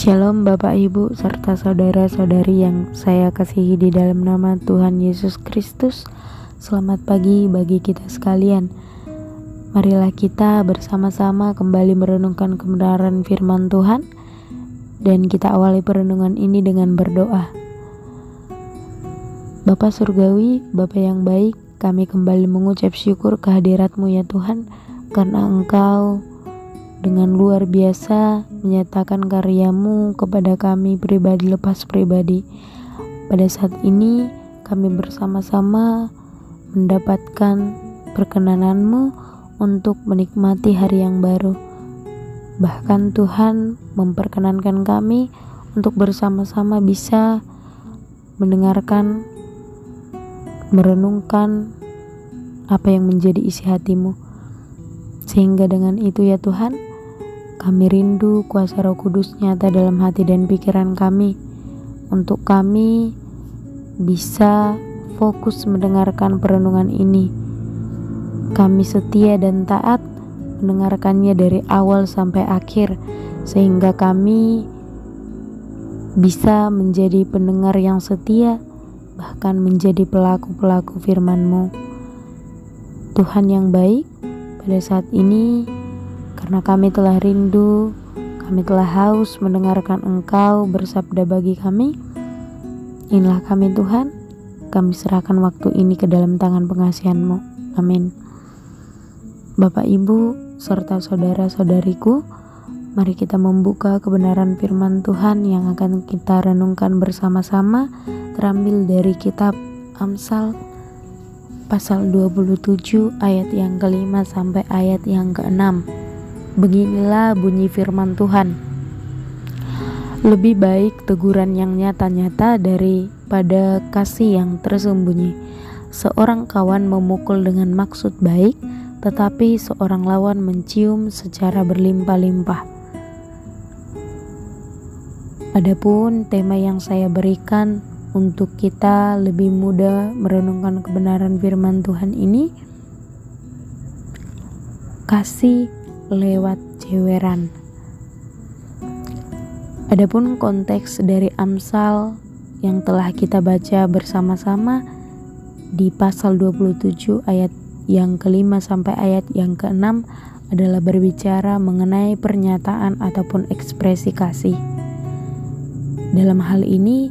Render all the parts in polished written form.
Shalom Bapak Ibu serta saudara-saudari yang saya kasihi di dalam nama Tuhan Yesus Kristus. Selamat pagi bagi kita sekalian. Marilah kita bersama-sama kembali merenungkan kebenaran firman Tuhan. Dan kita awali perenungan ini dengan berdoa. Bapa Surgawi, Bapa yang baik, kami kembali mengucap syukur kehadirat-Mu ya Tuhan, karena Engkau dengan luar biasa menyatakan karya-Mu kepada kami pribadi lepas pribadi. Pada saat ini kami bersama-sama mendapatkan perkenanan-Mu untuk menikmati hari yang baru. Bahkan Tuhan memperkenankan kami untuk bersama-sama bisa mendengarkan, merenungkan apa yang menjadi isi hati-Mu. Sehingga dengan itu ya Tuhan, kami rindu kuasa Roh Kudus nyata dalam hati dan pikiran kami, untuk kami bisa fokus mendengarkan perenungan ini. Kami setia dan taat mendengarkannya dari awal sampai akhir, sehingga kami bisa menjadi pendengar yang setia, bahkan menjadi pelaku-pelaku firman-Mu. Tuhan yang baik, pada saat ini karena kami telah rindu, kami telah haus mendengarkan Engkau bersabda bagi kami. Inilah kami Tuhan, kami serahkan waktu ini ke dalam tangan pengasihan-Mu. Amin. Bapak Ibu serta saudara-saudariku, mari kita membuka kebenaran firman Tuhan yang akan kita renungkan bersama-sama, terambil dari kitab Amsal pasal 27 ayat yang ke-5 sampai ayat yang ke-6. Beginilah bunyi firman Tuhan. Lebih baik teguran yang nyata-nyata daripada kasih yang tersembunyi. Seorang kawan memukul dengan maksud baik, tetapi seorang lawan mencium secara berlimpah-limpah. Adapun tema yang saya berikan untuk kita lebih mudah merenungkan kebenaran firman Tuhan ini, kasih lewat jeweran. Adapun konteks dari Amsal yang telah kita baca bersama-sama di pasal 27 ayat yang ke-5 sampai ayat yang ke-6 adalah berbicara mengenai pernyataan ataupun ekspresi kasih. Dalam hal ini,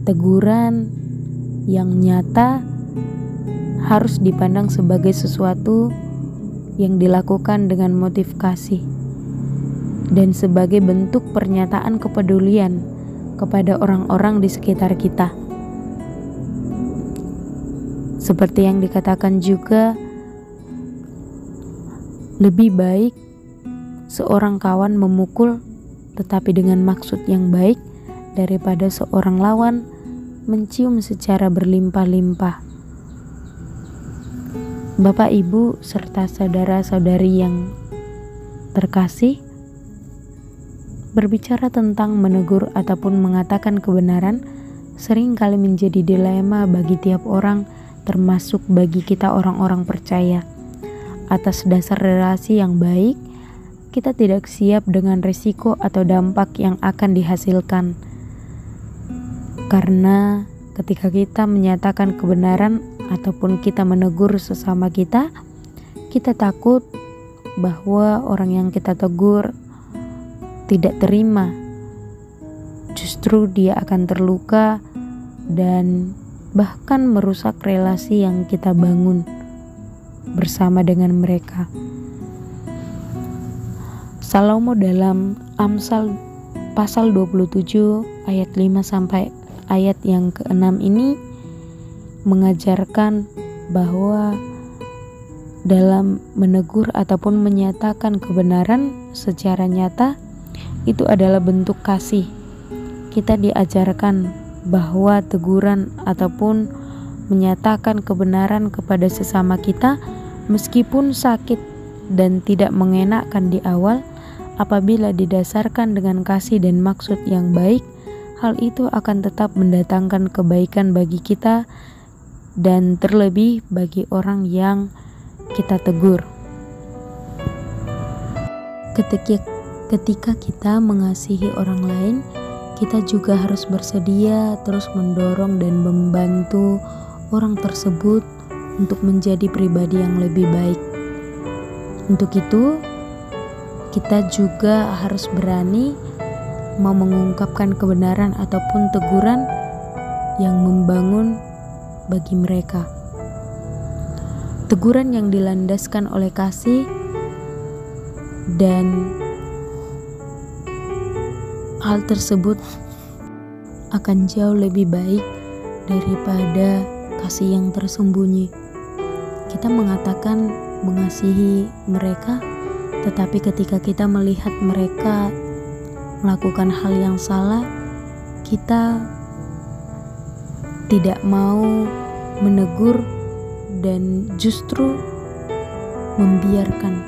teguran yang nyata harus dipandang sebagai sesuatu yang dilakukan dengan motif kasih dan sebagai bentuk pernyataan kepedulian kepada orang-orang di sekitar kita. Seperti yang dikatakan juga, lebih baik seorang kawan memukul tetapi dengan maksud yang baik daripada seorang lawan mencium secara berlimpah-limpah. Bapak, Ibu, serta saudara-saudari yang terkasih, berbicara tentang menegur ataupun mengatakan kebenaran seringkali menjadi dilema bagi tiap orang, termasuk bagi kita orang-orang percaya. Atas dasar relasi yang baik, kita tidak siap dengan risiko atau dampak yang akan dihasilkan. Karena ketika kita menyatakan kebenaran ataupun kita menegur sesama kita takut bahwa orang yang kita tegur tidak terima. Justru dia akan terluka dan bahkan merusak relasi yang kita bangun bersama dengan mereka. Salomo dalam Amsal pasal 27 ayat 5 sampai ayat yang ke-6 ini mengajarkan bahwa dalam menegur ataupun menyatakan kebenaran secara nyata itu adalah bentuk kasih. Kita diajarkan bahwa teguran ataupun menyatakan kebenaran kepada sesama kita meskipun sakit dan tidak mengenakkan di awal, apabila didasarkan dengan kasih dan maksud yang baik, hal itu akan tetap mendatangkan kebaikan bagi kita dan terlebih bagi orang yang kita tegur. ketika kita mengasihi orang lain, kita juga harus bersedia terus mendorong dan membantu orang tersebut untuk menjadi pribadi yang lebih baik. Untuk itu, kita juga harus berani mau mengungkapkan kebenaran ataupun teguran yang membangun bagi mereka. Teguran yang dilandaskan oleh kasih dan hal tersebut akan jauh lebih baik daripada kasih yang tersembunyi. Kita mengatakan mengasihi mereka, tetapi ketika kita melihat mereka melakukan hal yang salah, kita tidak mau menegur dan justru membiarkan.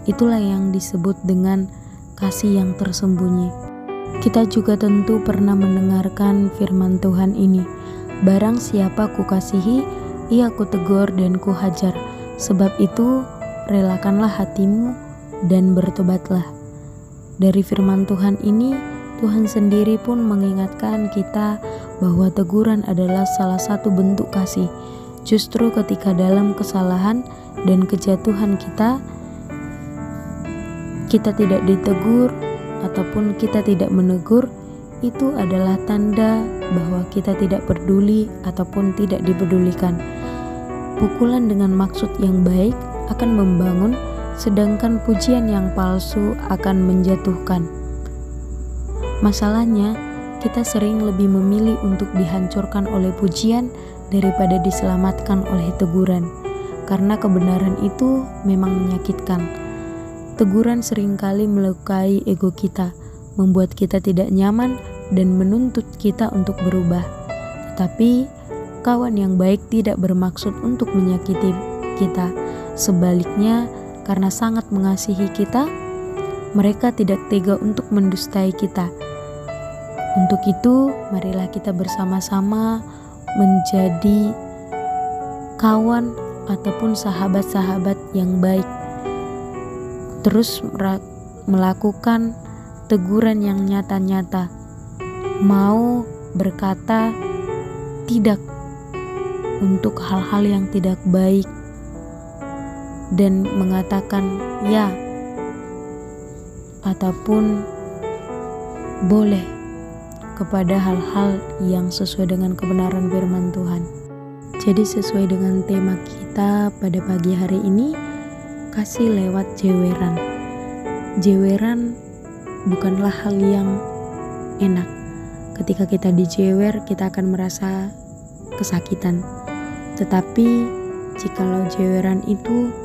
Itulah yang disebut dengan kasih yang tersembunyi. Kita juga tentu pernah mendengarkan firman Tuhan ini. Barang siapa kukasihi, ia kutegur dan kuhajar. Sebab itu, relakanlah hatimu dan bertobatlah. Dari firman Tuhan ini, Tuhan sendiri pun mengingatkan kita bahwa teguran adalah salah satu bentuk kasih. Justru ketika dalam kesalahan dan kejatuhan kita tidak ditegur ataupun kita tidak menegur, itu adalah tanda bahwa kita tidak peduli ataupun tidak dipedulikan. Pukulan dengan maksud yang baik akan membangun, sedangkan pujian yang palsu akan menjatuhkan. Masalahnya, kita sering lebih memilih untuk dihancurkan oleh pujian daripada diselamatkan oleh teguran, karena kebenaran itu memang menyakitkan. Teguran seringkali melukai ego kita, membuat kita tidak nyaman dan menuntut kita untuk berubah. Tetapi, kawan yang baik tidak bermaksud untuk menyakiti kita. Sebaliknya, karena sangat mengasihi kita, mereka tidak tega untuk mendustai kita. Untuk itu, marilah kita bersama-sama menjadi kawan ataupun sahabat-sahabat yang baik. Terus melakukan teguran yang nyata-nyata, mau berkata tidak untuk hal-hal yang tidak baik, dan mengatakan ya ataupun boleh kepada hal-hal yang sesuai dengan kebenaran firman Tuhan. Jadi sesuai dengan tema kita pada pagi hari ini, kasih lewat jeweran. Jeweran bukanlah hal yang enak. Ketika kita dijewer, kita akan merasa kesakitan. Tetapi jikalau jeweran itu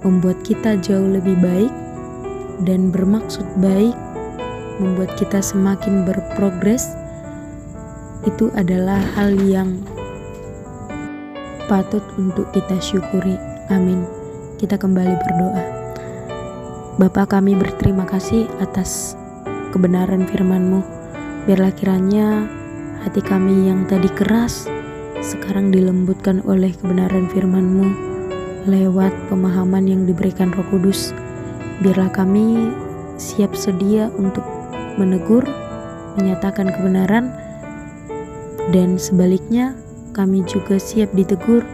membuat kita jauh lebih baik dan bermaksud baik, membuat kita semakin berprogres, itu adalah hal yang patut untuk kita syukuri. Amin. Kita kembali berdoa. Bapa, kami berterima kasih atas kebenaran firman-Mu. Biarlah kiranya hati kami yang tadi keras sekarang dilembutkan oleh kebenaran firman-Mu lewat pemahaman yang diberikan Roh Kudus. Biarlah kami siap sedia untuk menegur, menyatakan kebenaran, dan sebaliknya kami juga siap ditegur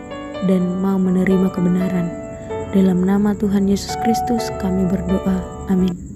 dan mau menerima kebenaran. Dalam nama Tuhan Yesus Kristus kami berdoa. Amin.